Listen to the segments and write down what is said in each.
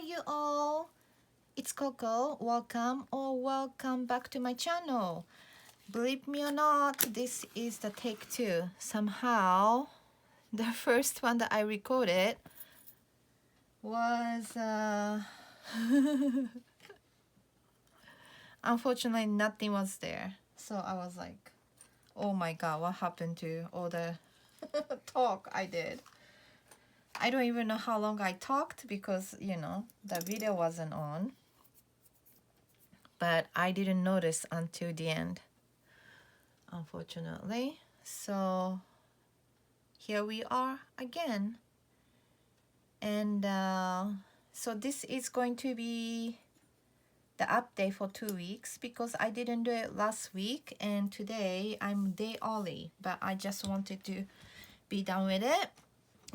you all. It's Coco. Welcome back to my channel. Believe me or not, this is the take two. Somehow, the first one that I recorded was unfortunately nothing was there. So I was like, oh my god, what happened to all the talk I did? I don't even know how long I talked because, the video wasn't on. But I didn't notice until the end, unfortunately. So here we are again. And so this is going to be the update for 2 weeks because I didn't do it last week and today I'm day early, but I just wanted to be done with it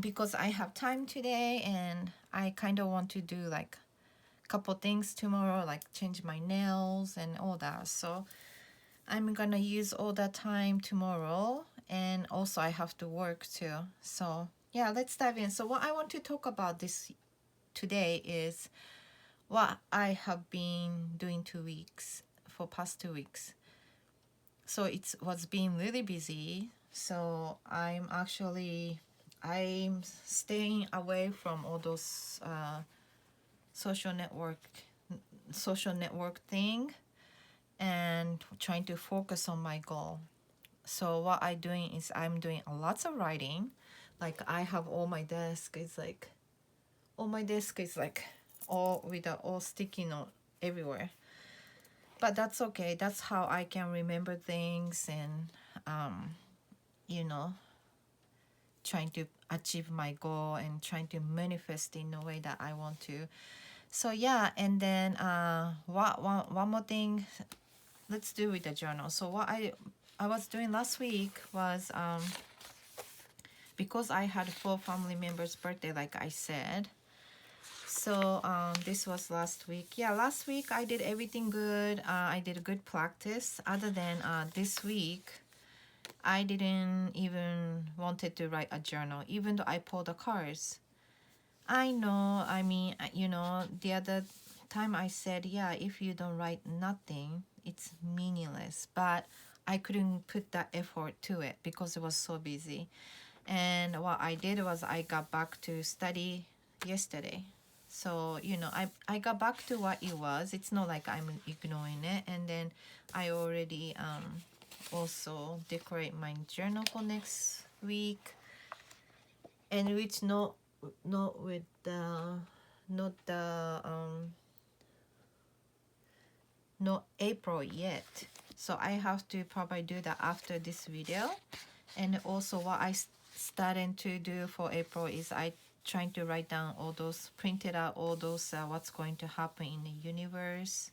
because I have time today and I kind of want to do like a couple things tomorrow, like change my nails and all that. So I'm gonna use all that time tomorrow, and also I have to work too. So yeah, let's dive in. So what I want to talk about this today is what I have been doing 2 weeks for past 2 weeks. So it was being really busy. So I'm staying away from all those social network thing and trying to focus on my goal. So what I'm doing is I'm doing lots of writing. Like I have all my desk is like all with the all sticky note everywhere. But that's okay. That's how I can remember things and you know trying to achieve my goal and trying to manifest in the way that I want to. So yeah, and then one more thing, let's do with the journal. So what I was doing last week was because I had 4 family members' birthday, like I said. So this was last week. Yeah, last week I did everything good. I did a good practice. Other than this week, I didn't even wanted to write a journal, even though I pulled the cards. I know. I mean, the other time I said, yeah, if you don't write nothing, it's meaningless. But I couldn't put that effort to it because it was so busy. And what I did was I got back to study yesterday. So, I got back to what it was. It's not like I'm ignoring it. And then I already also decorate my journal for next week. And which not with the not the not April yet. So I have to probably do that after this video. And also what I starting to do for April is I trying to write down all those, printed out all those what's going to happen in the universe,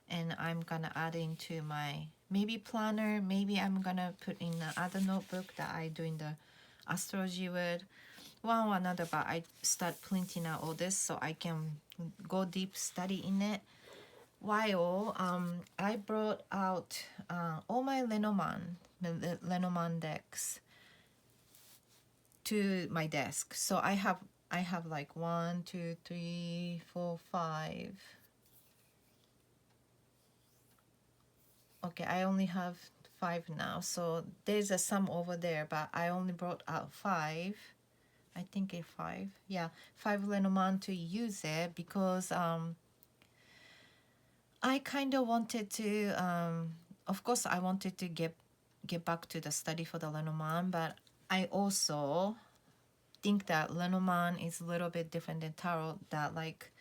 and I'm gonna add into my maybe planner, maybe I'm gonna put in another notebook that I do in the astrology with one or another, but I start printing out all this so I can go deep study in it. While I brought out all my Lenormand decks to my desk. So I have like 1, 2, 3, 4, 5. Okay, I only have 5 now. So there's some over there, but I only brought out 5. I think it's 5. Yeah, 5 Lenormand to use it because I kind of wanted to. Of course, I wanted to get back to the study for the Lenormand, but I also think that Lenormand is a little bit different than tarot. That like,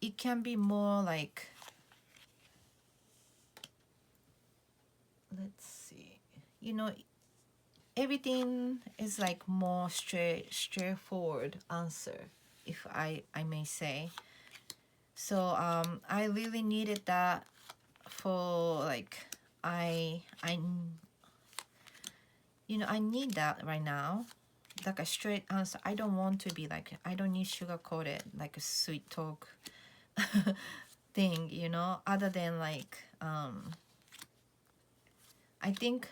it can be more like. Let's see. Everything is like more straightforward answer, if I may say. So I really needed that for like I need that right now, like a straight answer. I don't want to be like, I don't need sugar coated like a sweet talk thing, other than like I think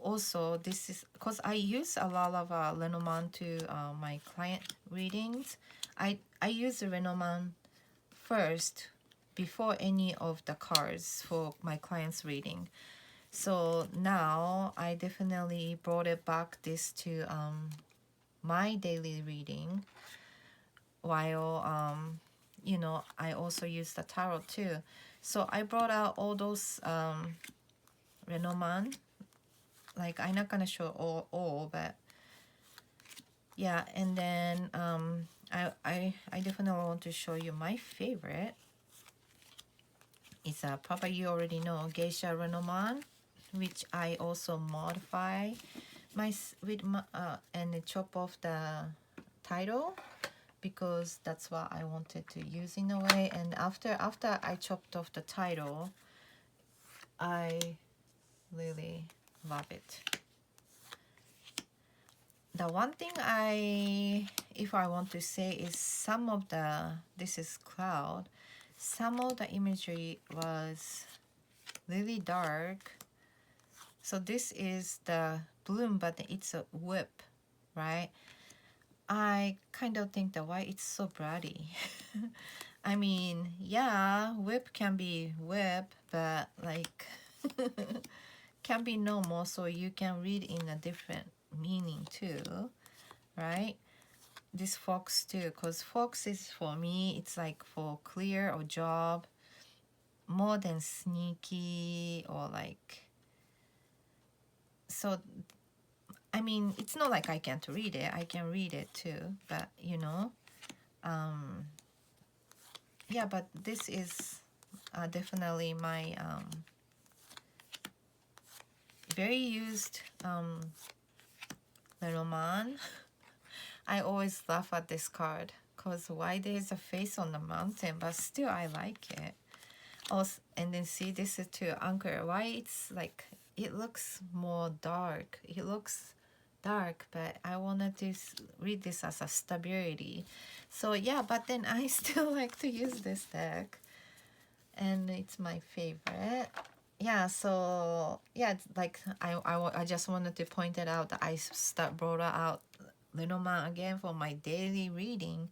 also this is because I use a lot of Lenormand to my client readings. I use the Lenormand first before any of the cards for my clients reading. So now I definitely brought it back this to my daily reading, while you know, I also use the tarot too. So I brought out all those Lenormand. Like, I'm not gonna show all, but yeah. And then I definitely want to show you my favorite. It's probably you already know, Geisha Lenormand, which I also modify with my and chop off the title, because that's what I wanted to use in a way. And after I chopped off the title, I really love it. The one thing if I want to say is some of the, this is cloud, some of the imagery was really dark. So this is the bloom, but it's a whip, right? I kind of think that why it's so bloody. I mean, yeah, whip can be whip, but like can be normal, so you can read in a different meaning too, right? This fox too, because fox is, for me, it's like for clear or job more than sneaky or like. So I mean, it's not like I can't read it, I can read it too, but you know, yeah. But this is definitely my very used Lenormand. I always laugh at this card because why there's a face on the mountain, but still I like it. Also, and then see, this is to Anchor. Why it's like, it looks more dark. It looks dark, but I wanted to read this as a stability. So yeah, but then I still like to use this deck, and it's my favorite. Yeah, so yeah, it's like I just wanted to point it out that I brought out Lenormand again for my daily reading,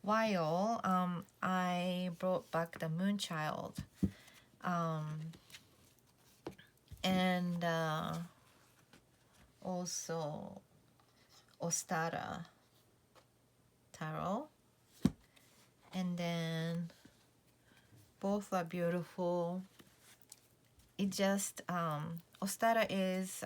while I brought back the Moonchild, and also Ostara Tarot, and then both are beautiful. It just Ostara is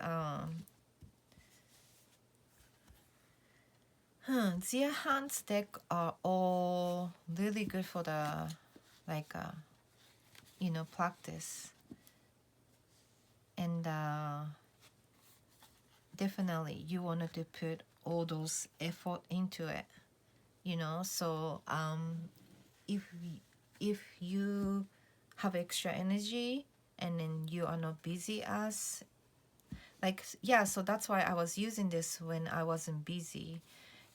Zia Han's deck are all really good for the like you know, practice, and definitely you wanted to put all those effort into it, you know. So if you have extra energy and then you are not busy as like, yeah, so that's why I was using this when I wasn't busy,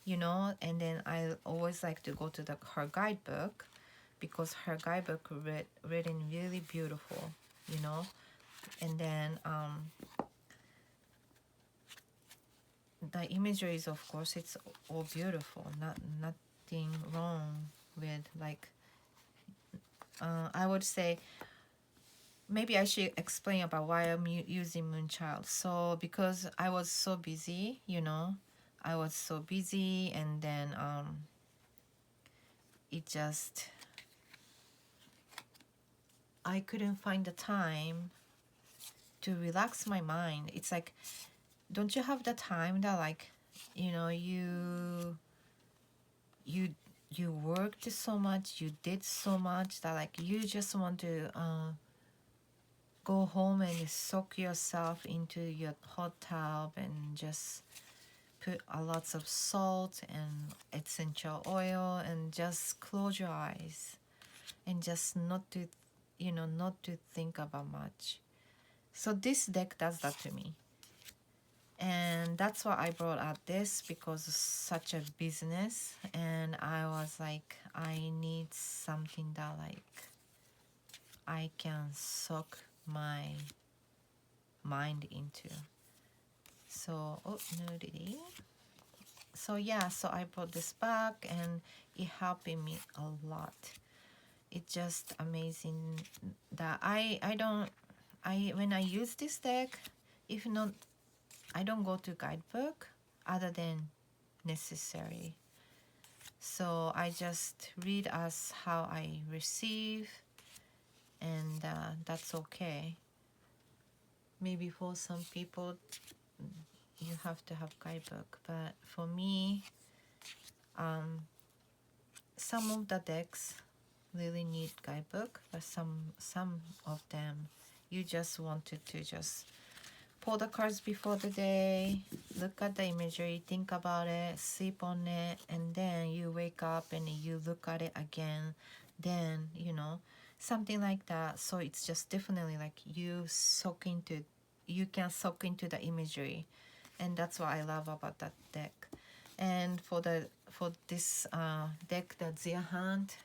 you know. And then I always like to go to her guidebook, because her guidebook written really beautiful, you know. And then the imagery is, of course, it's all beautiful, nothing wrong with like I would say, maybe I should explain about why I'm using Moonchild. So because I was so busy, you know, I was so busy, and then it just, I couldn't find the time to relax my mind. It's like, don't you have the time that, like, you know, you worked so much, you did so much, that like you just want to go home and soak yourself into your hot tub and just put a lots of salt and essential oil and just close your eyes and just not to, you know, not to think about much. So this deck does that to me, and that's why I brought out this, because it's such a business, and I was like, I need something that like I can soak my mind into. So, oh, nudity. So yeah, so I brought this back and it helping me a lot. It's just amazing that I when I use this deck, if not, I don't go to guidebook other than necessary. So I just read as how I receive, and that's okay. Maybe for some people you have to have guidebook, but for me, some of the decks really need guidebook, but some of them you just wanted to just pull the cards before the day, look at the imagery, think about it, sleep on it, and then you wake up and you look at it again, then something like that. So it's just definitely like you can soak into the imagery, and that's what I love about that deck. And for this deck, the Zia Hunt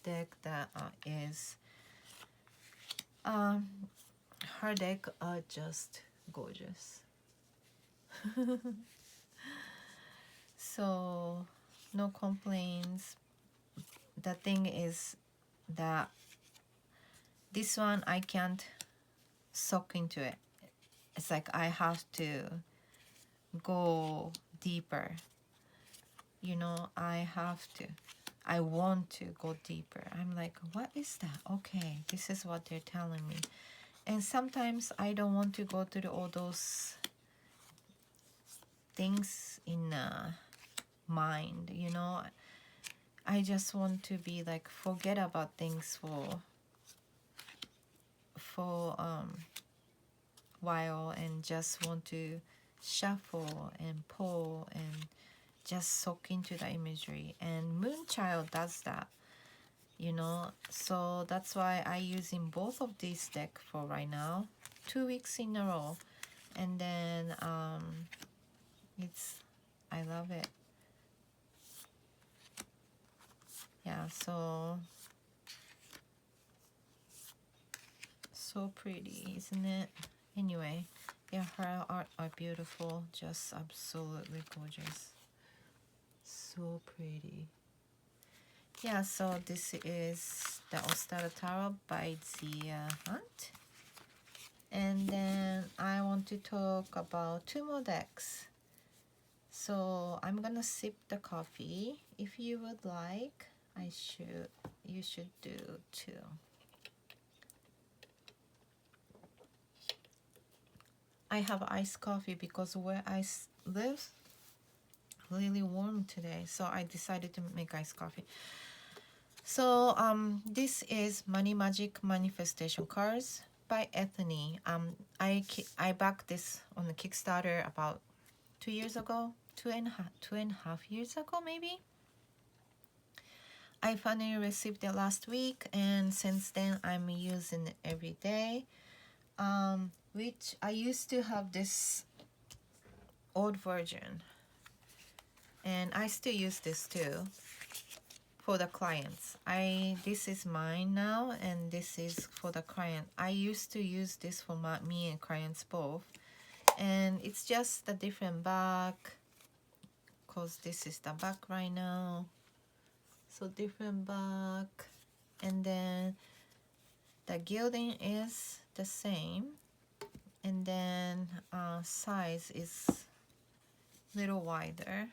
deck, that is her deck are just gorgeous. So no complaints. The thing is that this one I can't soak into it. It's like I have to go deeper. I want to go deeper. I'm like, what is that? Okay, this is what they're telling me. And sometimes I don't want to go through all those things in mind. I just want to be like forget about things for while, and just want to shuffle and pull and just soak into the imagery. And Moonchild does that, so that's why I using both of these deck for right now, 2 weeks in a row. And then I love it. Yeah, so pretty, isn't it? Anyway, yeah, her art are beautiful, just absolutely gorgeous, so pretty. Yeah, so this is the Ostara Tarot by Zia Hunt. And then I want to talk about 2 more decks. So I'm gonna sip the coffee. If you would like, you should do too. I have iced coffee because where I live really warm today, so I decided to make iced coffee. So this is Money Magic Manifestation Cards by Ethany. I backed this on the Kickstarter about 2 years ago, two and a half years ago maybe. I finally received it last week, and since then I'm using it every day. Which I used to have this old version, and I still use this too for the clients. This is mine now, and this is for the client. I used to use this for me and clients both, and it's just a different back, because this is the back right now. So different back, and then the gilding is the same, and then size is a little wider.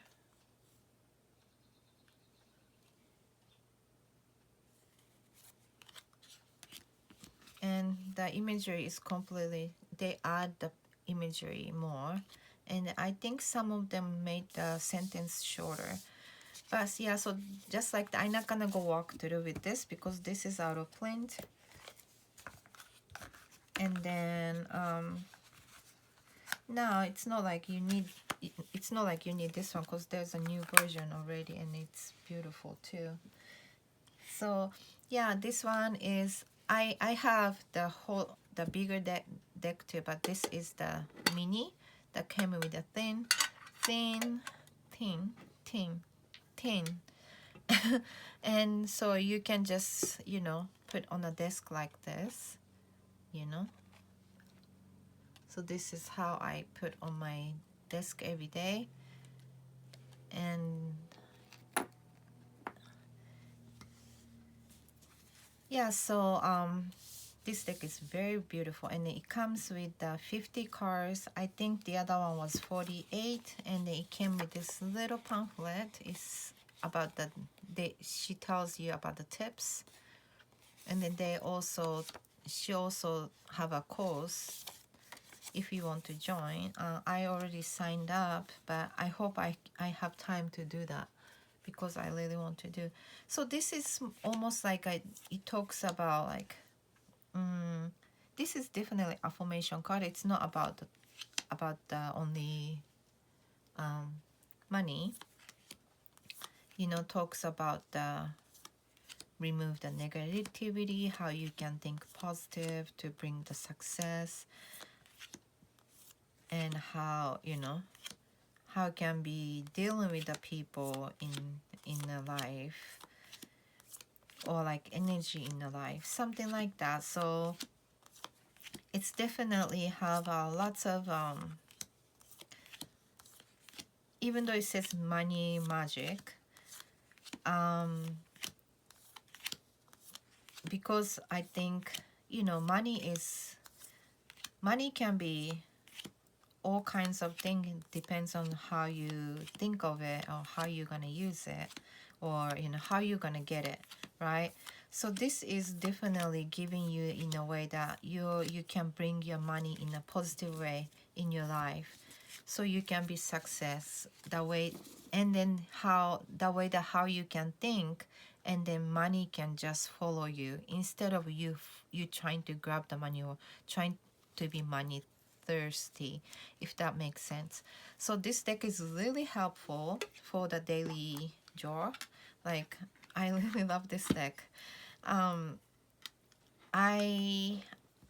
And the imagery is completely, they add the imagery more, and I think some of them made the sentence shorter. But yeah, so just like I'm not gonna go walk through with this because this is out of print. And then no, it's not like you need this one, because there's a new version already and it's beautiful too. So yeah, this one is, I have the bigger deck too, but this is the mini that came with a thin and so you can just put on a desk like this, So this is how I put on my desk every day. And yeah, so this deck is very beautiful, and it comes with 50 cards. I think the other one was 48, and it came with this little pamphlet. It's about she tells you about the tips, and then she also have a course if you want to join. I already signed up, but I hope I have time to do that because I really want to do. So this is almost like it talks about like this is definitely affirmation card. It's not about the only money. You know, talks about the remove the negativity, how you can think positive to bring the success, and how, you know, how can be dealing with the people in the life, or like energy in the life, something like that. So it's definitely have lots of even though it says money magic, because I think, you know, money can be all kinds of things. It depends on how you think of it, or how you're gonna use it, or you know, how you're gonna get it, right? So this is definitely giving you in a way that you can bring your money in a positive way in your life, so you can be success that way. And then how you can think, and then money can just follow you instead of you trying to grab the money, or trying to be money thirsty, if that makes sense. So this deck is really helpful for the daily draw. Like, I really love this deck.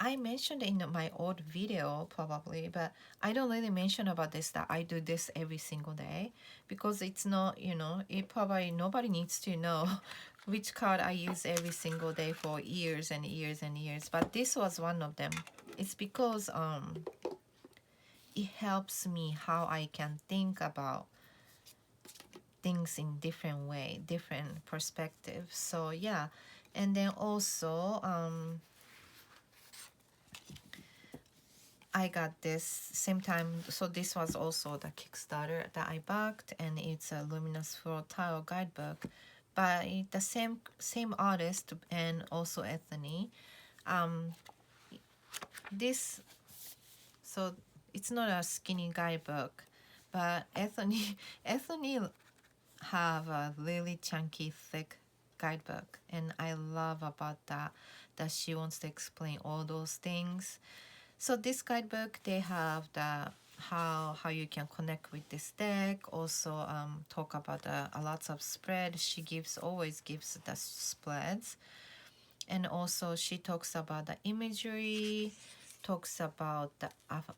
I mentioned in my old video probably, but I don't really mention about this, that I do this every single day, because it's not, you know, it probably nobody needs to know which card I use every single day for years and years and years. But this was one of them. It's because it helps me how I can think about things in different way, different perspective. So yeah. And then also I got this same time. So this was also the Kickstarter that I backed, and it's a Luminous Flow Tarot guidebook by the same artist, and also Anthony. This, so it's not a skinny guidebook, but Anthony Anthony have a really chunky, thick guidebook, and I love about that she wants to explain all those things. So this guidebook, they have the how you can connect with this deck. Also, talk about a lots of spread. She always gives the spreads, and also she talks about the imagery, talks about the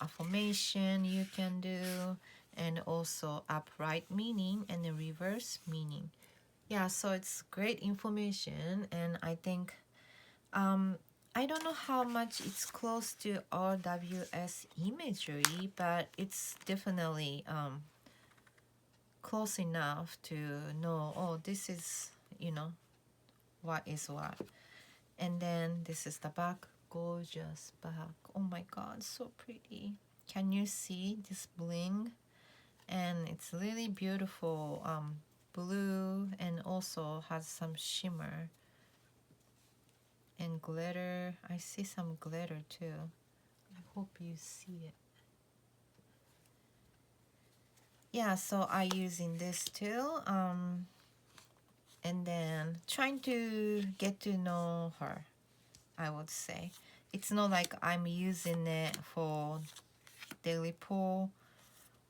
affirmation you can do, and also upright meaning and the reverse meaning. Yeah, so it's great information, and I think I don't know how much it's close to RWS imagery, but it's definitely close enough to know, oh, this is, you know, what is what. And then this is the back, gorgeous back. Oh my god, so pretty. Can you see this bling? And it's really beautiful blue, and also has some shimmer and glitter. I see some glitter too. I hope you see it. Yeah, so I using this too. And then trying to get to know her, I would say. It's not like I'm using it for daily pull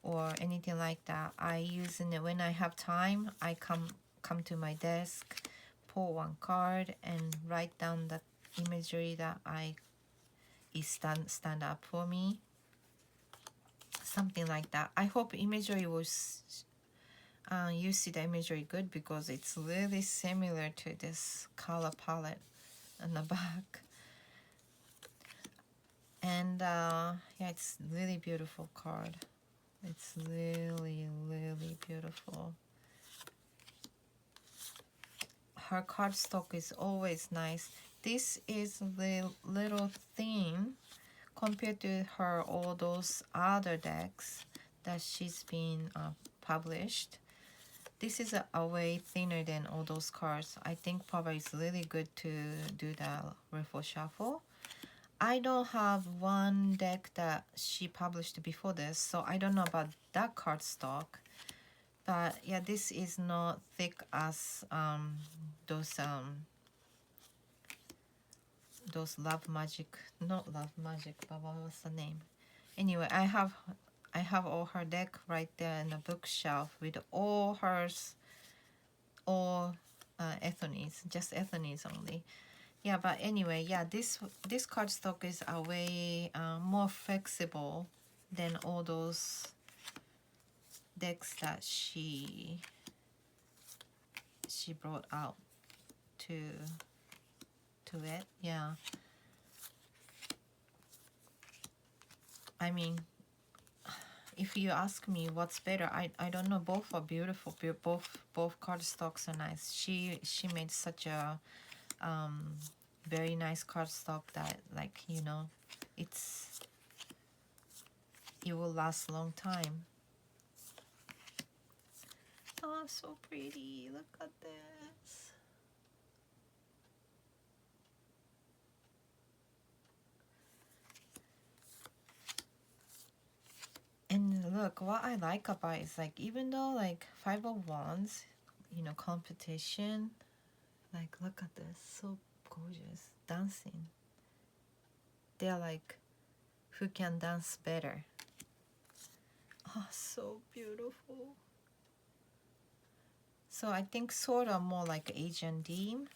or anything like that. I using it when I have time. I come to my desk, pull one card, and write down the imagery that is stand up for me. Something like that. I hope imagery was you see the imagery good, because it's really similar to this color palette on the back. And yeah, it's really beautiful card. It's really, really beautiful. Her cardstock is always nice. This is the little thin compared to her all those other decks that she's been published. This is a way thinner than all those cards. I think probably it's really good to do the riffle shuffle. I don't have one deck that she published before this, so I don't know about that cardstock. But yeah, this is not thick as those Love Magic, not Love Magic, but what was the name? Anyway, I have all her deck right there in the bookshelf with all hers, all Ethonies, just Ethonies only. Yeah, but anyway, yeah, this cardstock is a way more flexible than all those decks that she brought out to it. Yeah, I mean, if you ask me what's better, I don't know. Both are beautiful. Both cardstocks are nice. She made such a very nice cardstock that, like, you know, it will last a long time. Oh, so pretty. Look at this. And look, what I like about it is, like, even though, like, Five of Wands, you know, competition, like, look at this. So gorgeous. Dancing. They're like, who can dance better? Oh, so beautiful. So I think sort of more like Asian theme.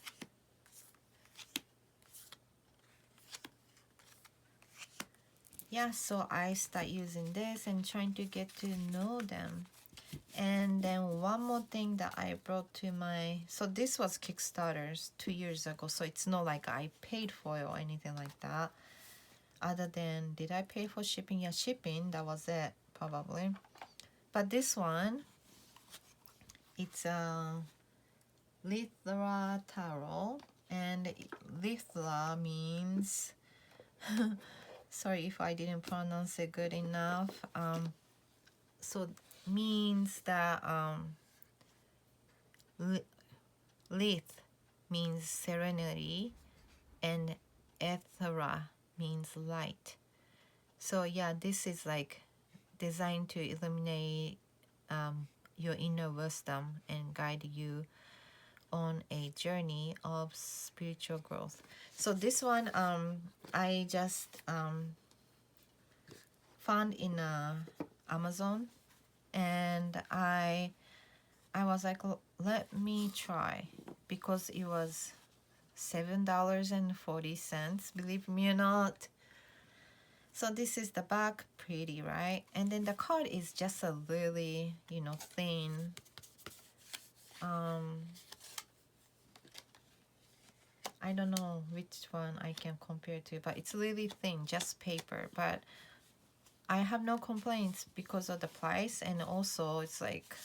Yeah, so I start using this and trying to get to know them. And then one more thing that I brought to my, so this was Kickstarters 2 years ago, so it's not like I paid for it or anything like that. Other than, did I pay for shipping? Yeah, shipping, that was it, probably. But this one, it's a Lithra Tarot, and Lithra means, sorry if I didn't pronounce it good enough. So means that Lith means serenity, and Ethera means light. So yeah, this is like designed to illuminate your inner wisdom and guide you on a journey of spiritual growth. So this one I just found in Amazon, and I was like, let me try, because it was $7.40, believe me or not. So this is the back, pretty, right? And then the card is just a really, you know, thin. I don't know which one I can compare to, but it's really thin, just paper. But I have no complaints because of the price, and also it's like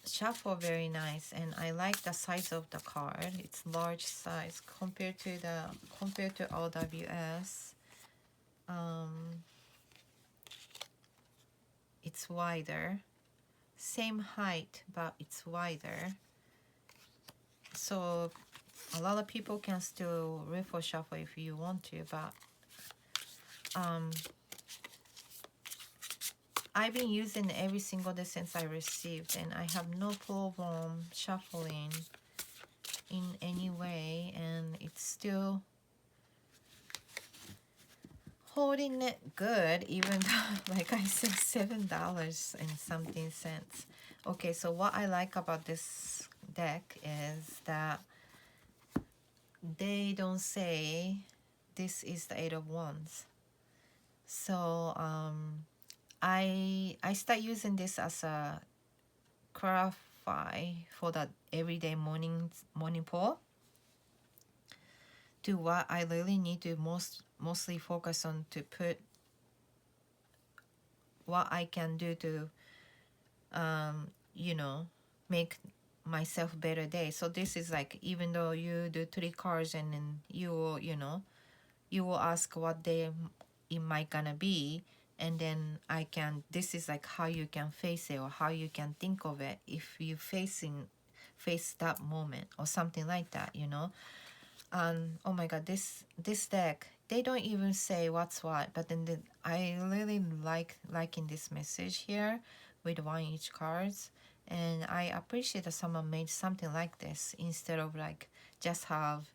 shuffle very nice, and I like the size of the card. It's large size compared to LWS. It's wider, same height, but it's wider. So a lot of people can still riffle shuffle if you want to, but I've been using it every single day since I received, and I have no problem shuffling in any way, and it's still holding it good, even though, like I said, $7 and something cents. Okay, so what I like about this deck is that they don't say this is the Eight of Wands. So I start using this as a clarify for the everyday morning pour. to what I really need to mostly focus on, to put what I can do to you know, make myself better day. So this is like, even though you do 3 cards and then you will, you know, you will ask what day it might gonna be, and then I can, this is like how you can face it, or how you can think of it if you face that moment or something like that, you know. Oh my god, this deck, they don't even say what's what, but then I really liking this message here with one each cards, and I appreciate that someone made something like this instead of like just have,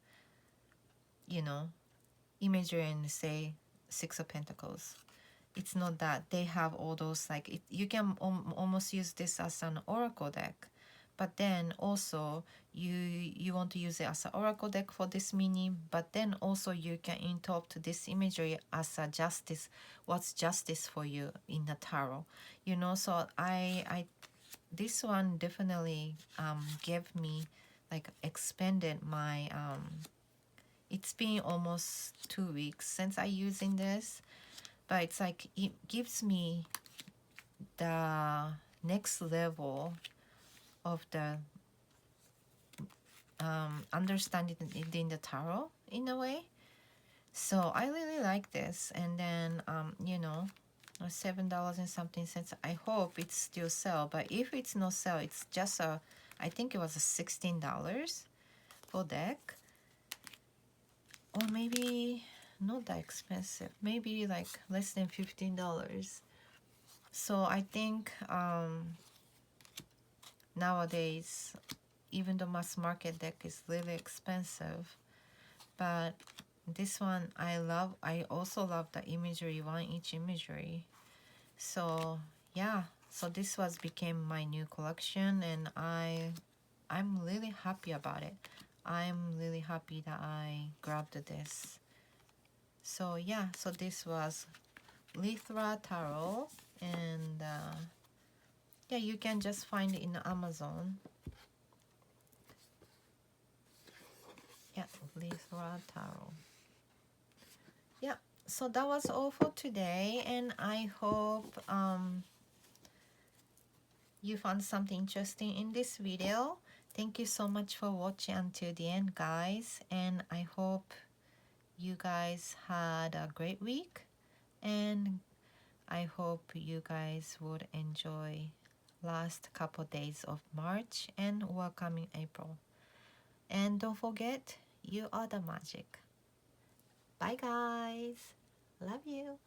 you know, imagery and say 6 of Pentacles. It's not that they have all those, like you can almost use this as an oracle deck, but then also you want to use it as an oracle deck for this meaning, but then also you can interpret this imagery as a justice, what's justice for you in the tarot, you know. So I this one definitely gave me, like, expanded my it's been almost 2 weeks since I using this, but it's like it gives me the next level of the understanding it in the tarot in a way. So I really like this. And then you know, $7 and something cents. I hope it's still sell, but if it's no sell, it's just a, I think it was a $16 for deck, or maybe not that expensive, maybe like less than $15. So I think nowadays, even the mass market deck is really expensive, but this one I love. I also love the imagery, one each imagery. So yeah, so this was became my new collection, and I'm really happy about it. I'm really happy that I grabbed this. So yeah, so this was Lithra Tarot, and yeah, you can just find it in Amazon. Yeah, Lithra Tarot. Yeah, so that was all for today, and I hope you found something interesting in this video. Thank you so much for watching until the end, guys, and I hope you guys had a great week, and I hope you guys would enjoy last couple days of March and welcoming April. And don't forget, you are the magic. Bye guys. Love you.